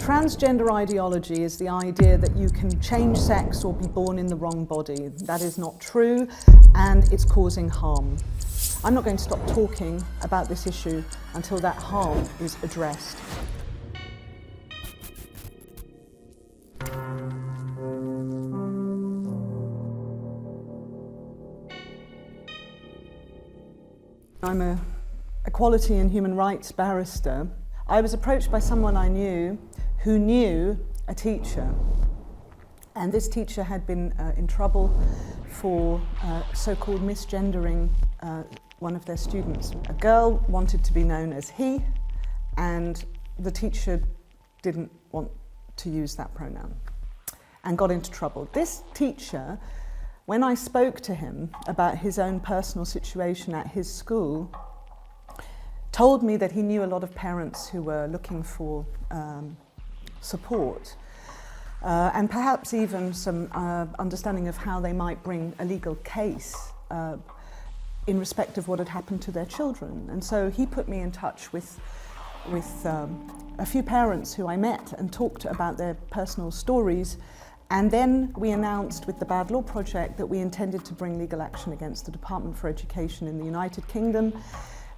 Transgender ideology is the idea that you can change sex or be born in the wrong body. That is not true, and it's causing harm. I'm not going to stop talking about this issue until that harm is addressed. I'm an equality and human rights barrister. I was approached by someone I knew who knew a teacher, and this teacher had been in trouble for so-called misgendering one of their students. A girl wanted to be known as he, and the teacher didn't want to use that pronoun and got into trouble. This teacher, when I spoke to him about his own personal situation at his school, told me that he knew a lot of parents who were looking for support and perhaps even some understanding of how they might bring a legal case in respect of what had happened to their children. And so he put me in touch with a few parents who I met and talked about their personal stories. And then we announced with the Bad Law Project that we intended to bring legal action against the Department for Education in the United Kingdom.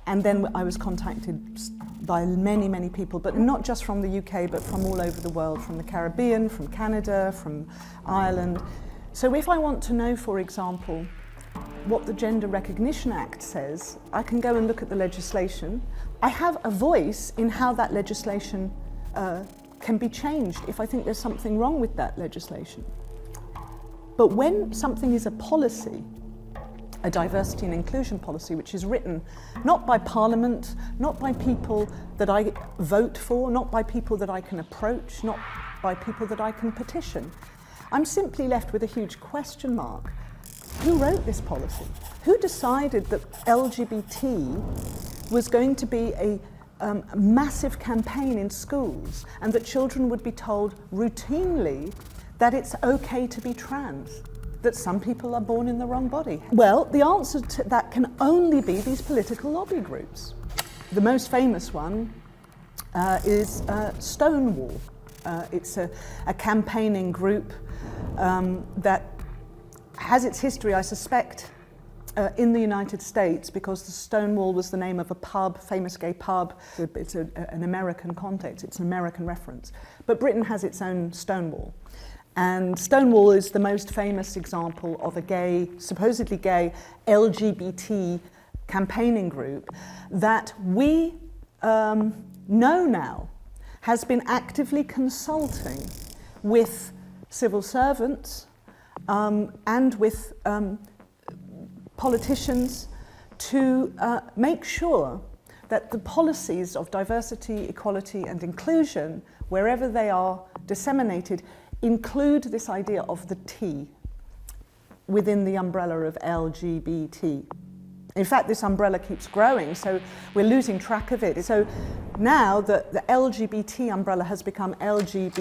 And then I was contacted by many, many people, but not just from the UK, but from all over the world, from the Caribbean, from Canada, from Ireland. So if I want to know, for example, what the Gender Recognition Act says, I can go and look at the legislation. I have a voice in how that legislation can be changed if I think there's something wrong with that legislation. But when something is a policy, a diversity and inclusion policy, which is written not by Parliament, not by people that I vote for, not by people that I can approach, not by people that I can petition, I'm simply left with a huge question mark. Who wrote this policy? Who decided that LGBT was going to be a massive campaign in schools and that children would be told routinely that it's okay to be trans, that some people are born in the wrong body? Well, the answer to that can only be these political lobby groups. The most famous one is Stonewall. It's a campaigning group that has its history, I suspect, in the United States, because the Stonewall was the name of a pub, famous gay pub. It's an American context, it's an American reference. But Britain has its own Stonewall. And Stonewall is the most famous example of a gay, supposedly gay, LGBT campaigning group that we know now has been actively consulting with civil servants and with politicians to make sure that the policies of diversity, equality and inclusion, wherever they are disseminated, include this idea of the T within the umbrella of LGBT. In fact, this umbrella keeps growing, so we're losing track of it. So now the LGBT umbrella has become LGBTQIA+.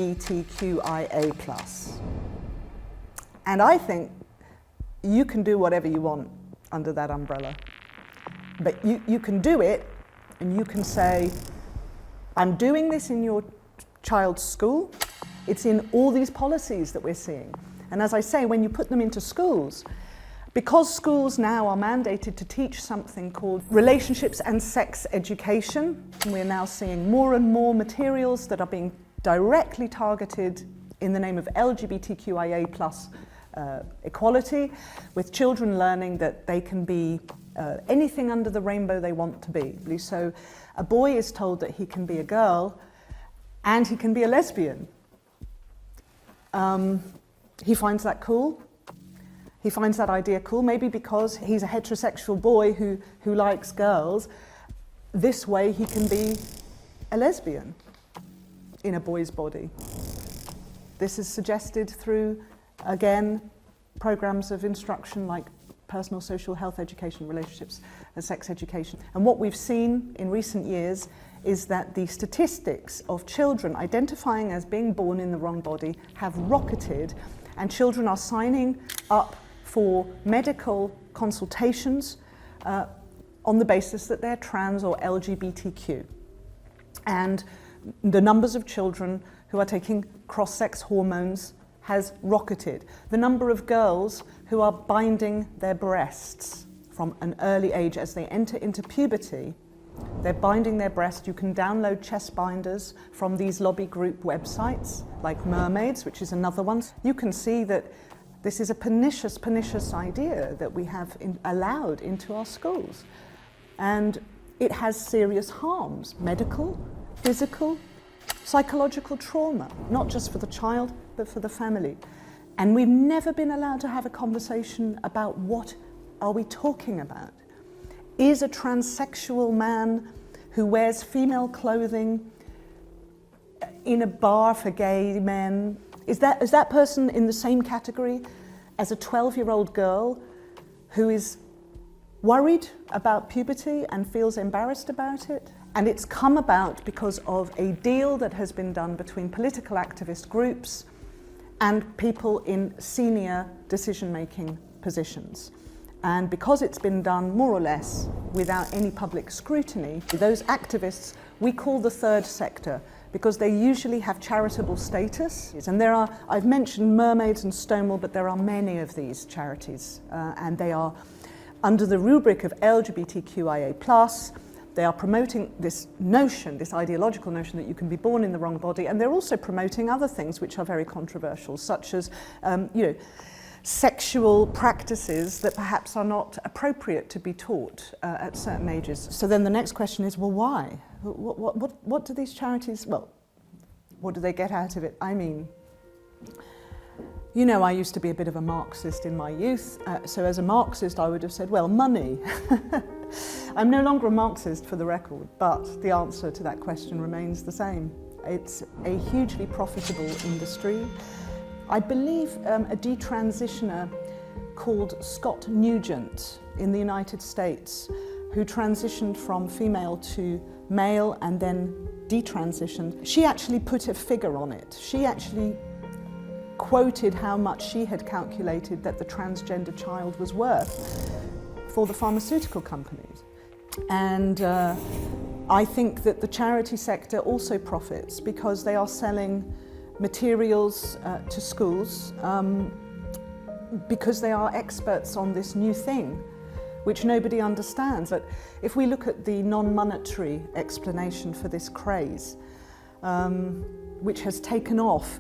And I think you can do whatever you want under that umbrella. But you can do it, and you can say, I'm doing this in your child's school. It's in all these policies that we're seeing. And as I say, when you put them into schools, because schools now are mandated to teach something called relationships and sex education, and we're now seeing more and more materials that are being directly targeted in the name of LGBTQIA+ equality, with children learning that they can be anything under the rainbow they want to be. So a boy is told that he can be a girl and he can be a lesbian. He finds that cool. He finds that idea cool, maybe because he's a heterosexual boy who likes girls. This way he can be a lesbian in a boy's body. This is suggested through, again, programs of instruction like personal social health education, relationships and sex education. And what we've seen in recent years is that the statistics of children identifying as being born in the wrong body have rocketed, and children are signing up for medical consultations on the basis that they're trans or LGBTQ. And the numbers of children who are taking cross-sex hormones has rocketed. The number of girls who are binding their breasts from an early age as they enter into puberty, they're binding their breast. You can download chest binders from these lobby group websites like Mermaids, which is another one. You can see that this is a pernicious idea that we have allowed into our schools. And it has serious harms, medical, physical, psychological trauma, not just for the child, but for the family. And we've never been allowed to have a conversation about what are we talking about. Is a transsexual man who wears female clothing in a bar for gay men, is that person in the same category as a 12-year-old girl who is worried about puberty and feels embarrassed about it? And it's come about because of a deal that has been done between political activist groups and people in senior decision-making positions. And because it's been done more or less without any public scrutiny, those activists we call the third sector, because they usually have charitable status. And there are, I've mentioned Mermaids and Stonewall, but there are many of these charities, and they are under the rubric of LGBTQIA+. They are promoting this notion, this ideological notion that you can be born in the wrong body, and they're also promoting other things which are very controversial, such as, sexual practices that perhaps are not appropriate to be taught at certain ages. So then the next question is, well, why? What do these charities, well, what do they get out of it? I mean, you know, I used to be a bit of a Marxist in my youth, so as a Marxist I would have said, well, money. I'm no longer a Marxist, for the record, but the answer to that question remains the same. It's a hugely profitable industry. I believe a detransitioner called Scott Nugent in the United States, who transitioned from female to male and then detransitioned, she actually put a figure on it. She actually quoted how much she had calculated that the transgender child was worth for the pharmaceutical companies. And I think that the charity sector also profits because they are selling materials to schools because they are experts on this new thing which nobody understands. But if we look at the non-monetary explanation for this craze, which has taken off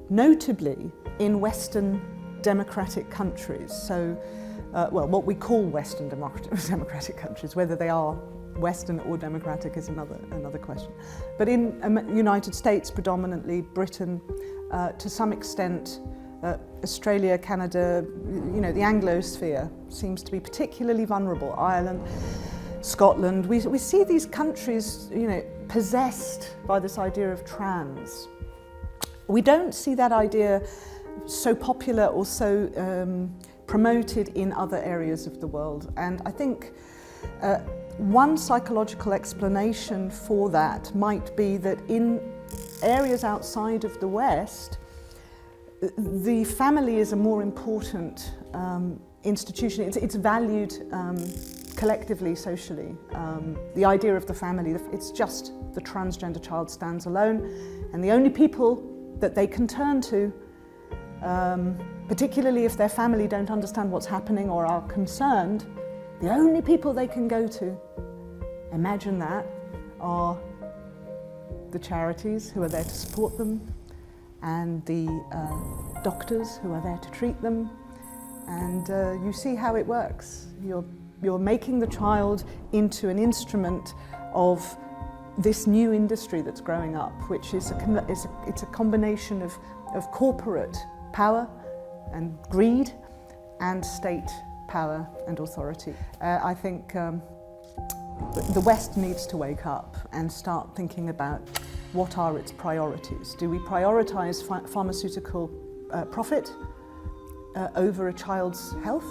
notably in Western democratic countries, so well, what we call Western democratic countries, whether they are Western or democratic is another question. But in United States predominantly, Britain, to some extent, Australia, Canada, you know, the Anglosphere seems to be particularly vulnerable. Ireland, Scotland, we see these countries, you know, possessed by this idea of trans. We don't see that idea so popular or so promoted in other areas of the world. And I think one psychological explanation for that might be that in areas outside of the West, the family is a more important institution. It's valued collectively, socially. The idea of the family, it's just the transgender child stands alone, and the only people that they can turn to, particularly if their family don't understand what's happening or are concerned, the only people they can go to, imagine that, are the charities who are there to support them and the doctors who are there to treat them. And you see how it works. You're making the child into an instrument of this new industry that's growing up, which is it's a combination of corporate power and greed and state power and authority. I think the West needs to wake up and start thinking about what are its priorities. Do we prioritize pharmaceutical profit over a child's health?